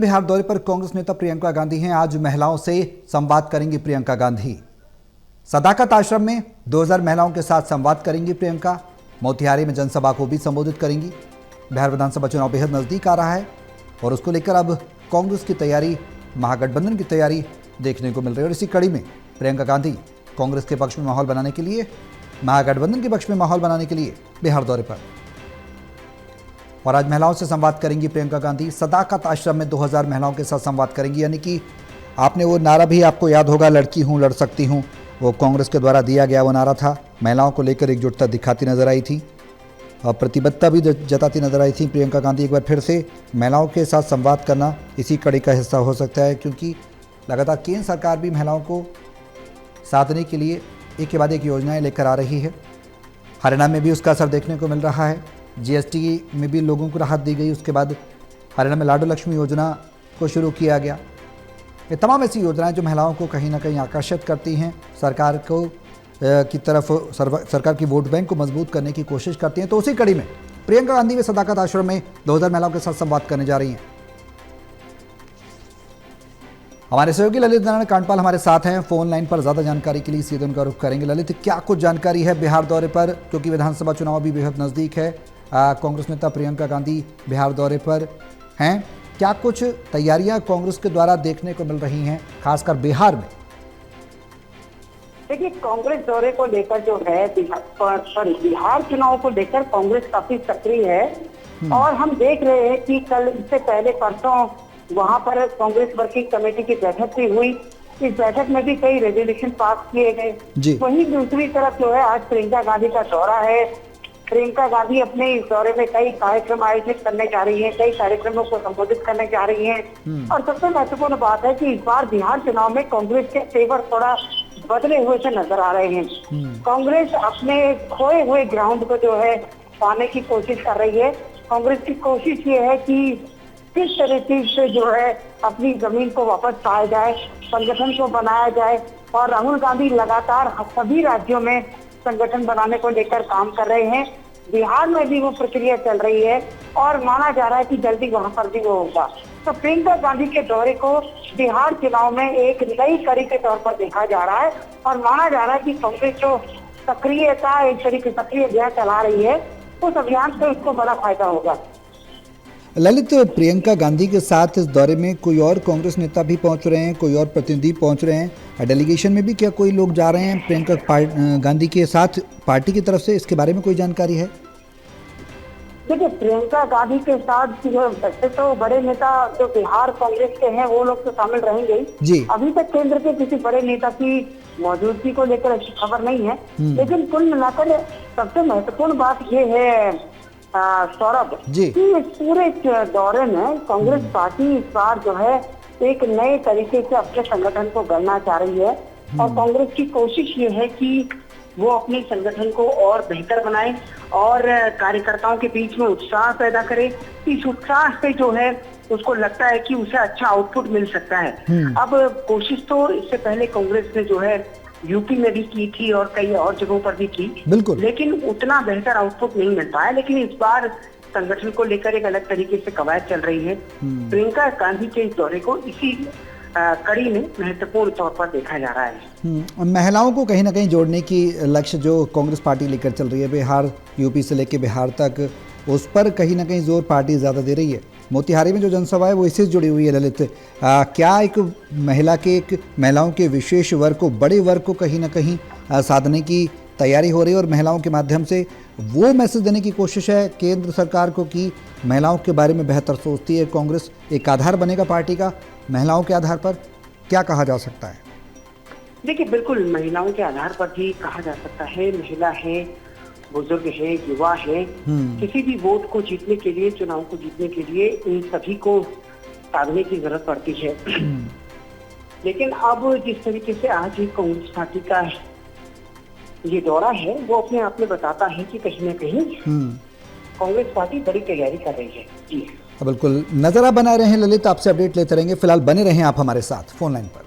बिहार दौरे पर कांग्रेस नेता प्रियंका गांधी हैं। आज महिलाओं से संवाद करेंगी प्रियंका गांधी। सदाकत आश्रम में 2000 महिलाओं के साथ संवाद करेंगी प्रियंका। मोतिहारी में जनसभा को भी संबोधित करेंगी। बिहार विधानसभा चुनाव बेहद नजदीक आ रहा है और उसको लेकर अब कांग्रेस की तैयारी, महागठबंधन की तैयारी देखने को मिल रही है। और इसी कड़ी में प्रियंका गांधी कांग्रेस के पक्ष में माहौल बनाने के लिए, महागठबंधन के पक्ष में माहौल बनाने के लिए बिहार दौरे पर, और आज महिलाओं से संवाद करेंगी प्रियंका गांधी। सदाकत आश्रम में 2000 महिलाओं के साथ संवाद करेंगी। यानी कि आपने वो नारा भी आपको याद होगा, लड़की हूँ लड़ सकती हूँ, वो कांग्रेस के द्वारा दिया गया वो नारा था। महिलाओं को लेकर एकजुटता दिखाती नजर आई थी और प्रतिबद्धता भी जताती नजर आई थी प्रियंका गांधी। एक बार फिर से महिलाओं के साथ संवाद करना इसी कड़ी का हिस्सा हो सकता है, क्योंकि लगातार केंद्र सरकार भी महिलाओं को साधने के लिए एक के बाद एक योजनाएं लेकर आ रही है। हरियाणा में भी उसका असर देखने को मिल रहा है। जीएसटी में भी लोगों को राहत दी गई। उसके बाद हरियाणा में लाडो लक्ष्मी योजना को शुरू किया गया। ये तमाम ऐसी योजनाएं जो महिलाओं को कहीं ना कहीं आकर्षित करती हैं, सरकार को की तरफ, सरकार की वोट बैंक को मजबूत करने की कोशिश करती हैं। तो उसी कड़ी में प्रियंका गांधी वे सदाकत आश्रम में 2000 महिलाओं के साथ संवाद करने जा रही हैं। हमारे सहयोगी ललित नारायण कांडपाल हमारे साथ हैं फोन लाइन पर। ज्यादा जानकारी के लिए सीधे उनका रुख करेंगे। ललित, क्या कुछ जानकारी है बिहार दौरे पर, क्योंकि विधानसभा चुनाव भी बेहद नजदीक है। कांग्रेस नेता प्रियंका गांधी बिहार दौरे पर हैं, क्या कुछ तैयारियां कांग्रेस के द्वारा देखने को मिल रही हैं, खासकर बिहार में? देखिए, कांग्रेस दौरे को लेकर जो है बिहार चुनाव को लेकर कांग्रेस काफी सक्रिय है। और हम देख रहे हैं कि कल, इससे पहले परसों वहां पर कांग्रेस वर्किंग कमेटी की बैठक भी हुई। इस बैठक में भी कई रेजोल्यूशन पास किए गए। वहीं दूसरी तरफ जो है आज प्रियंका गांधी का दौरा है। प्रियंका गांधी अपने इस दौरे में कई कार्यक्रम आयोजित करने जा रही है, कई कार्यक्रमों को संबोधित करने जा रही है। और सबसे महत्वपूर्ण बात है कि इस बार बिहार चुनाव में कांग्रेस के तेवर थोड़ा बदले हुए से नजर आ रहे हैं। कांग्रेस अपने खोए हुए ग्राउंड को जो है पाने की कोशिश कर रही है। कांग्रेस की कोशिश ये है कि किस तरीके से जो है अपनी जमीन को वापस पाया जाए, संगठन को बनाया जाए। और राहुल गांधी लगातार सभी राज्यों में संगठन बनाने को लेकर काम कर रहे हैं। बिहार में भी वो प्रक्रिया चल रही है और माना जा रहा है कि जल्दी वहां पर भी वो होगा। तो प्रियंका गांधी के दौरे को बिहार चुनाव में एक नई कड़ी के तौर पर देखा जा रहा है और माना जा रहा है कि कांग्रेस जो सक्रियता, एक तरीके सक्रिय अभियान चला रही है, उस अभियान से उसको बड़ा फायदा होगा। ललित, प्रियंका गांधी के साथ इस दौरे में कोई और कांग्रेस नेता भी पहुंच रहे हैं, कोई और प्रतिनिधि पहुंच रहे हैं? डेलीगेशन में भी क्या कोई लोग जा रहे हैं प्रियंका गांधी के साथ पार्टी की तरफ से? इसके बारे में कोई जानकारी है? देखिए, प्रियंका गांधी के साथ वैसे तो बड़े नेता जो बिहार कांग्रेस के हैं वो लोग तो शामिल रहेंगे ही। अभी तक केंद्र के किसी बड़े नेता की मौजूदगी को लेकर अच्छी खबर नहीं है। लेकिन कुल मिलाकर सबसे महत्वपूर्ण बात ये है सौरभ, कि इस पूरे दौरे में कांग्रेस पार्टी इस बार जो है एक नए तरीके से अपने संगठन को गढ़ना चाह रही है। और कांग्रेस की कोशिश ये है कि वो अपने संगठन को और बेहतर बनाए और कार्यकर्ताओं के बीच में उत्साह पैदा करे। इस उत्साह से जो है उसको लगता है कि उसे अच्छा आउटपुट मिल सकता है। अब कोशिश तो इससे पहले कांग्रेस ने जो है यूपी में भी की थी और कई और जगहों पर भी की, लेकिन उतना बेहतर आउटपुट नहीं मिल पाया। लेकिन इस बार संगठन को लेकर एक अलग तरीके से कवायद चल रही है। प्रियंका गांधी के इस दौरे को इसी कड़ी में महत्वपूर्ण तौर पर देखा जा रहा है। महिलाओं को कहीं ना कहीं जोड़ने की लक्ष्य जो कांग्रेस पार्टी लेकर चल रही है, बिहार, यूपी से लेकर बिहार तक, उस पर कहीं ना कहीं जोर पार्टी ज्यादा दे रही है। मोतिहारी में जो जनसभा है वो इससे जुड़ी हुई है। ललित, क्या एक महिलाओं के विशेष वर्ग को, बड़े वर्ग को कहीं ना कहीं साधने की तैयारी हो रही है और महिलाओं के माध्यम से वो मैसेज देने की कोशिश है केंद्र सरकार को कि महिलाओं के बारे में बेहतर सोचती है कांग्रेस? एक आधार बनेगा पार्टी का महिलाओं के आधार पर, क्या कहा जा सकता है? देखिए, बिल्कुल महिलाओं के आधार पर भी कहा जा सकता है। महिला है, बुजुर्ग है, युवा है, किसी भी वोट को जीतने के लिए, चुनाव को जीतने के लिए इन सभी को साधने की जरूरत पड़ती है। लेकिन अब जिस तरीके से आज ही कांग्रेस पार्टी का ये दौरा है वो अपने आप में बताता है कि कहीं न कहीं कांग्रेस पार्टी बड़ी तैयारी कर रही है। जी बिल्कुल, नजर आप बनाए रहे हैं ललित, आपसे अपडेट लेते रहेंगे। फिलहाल बने रहें आप हमारे साथ फोन लाइन पर।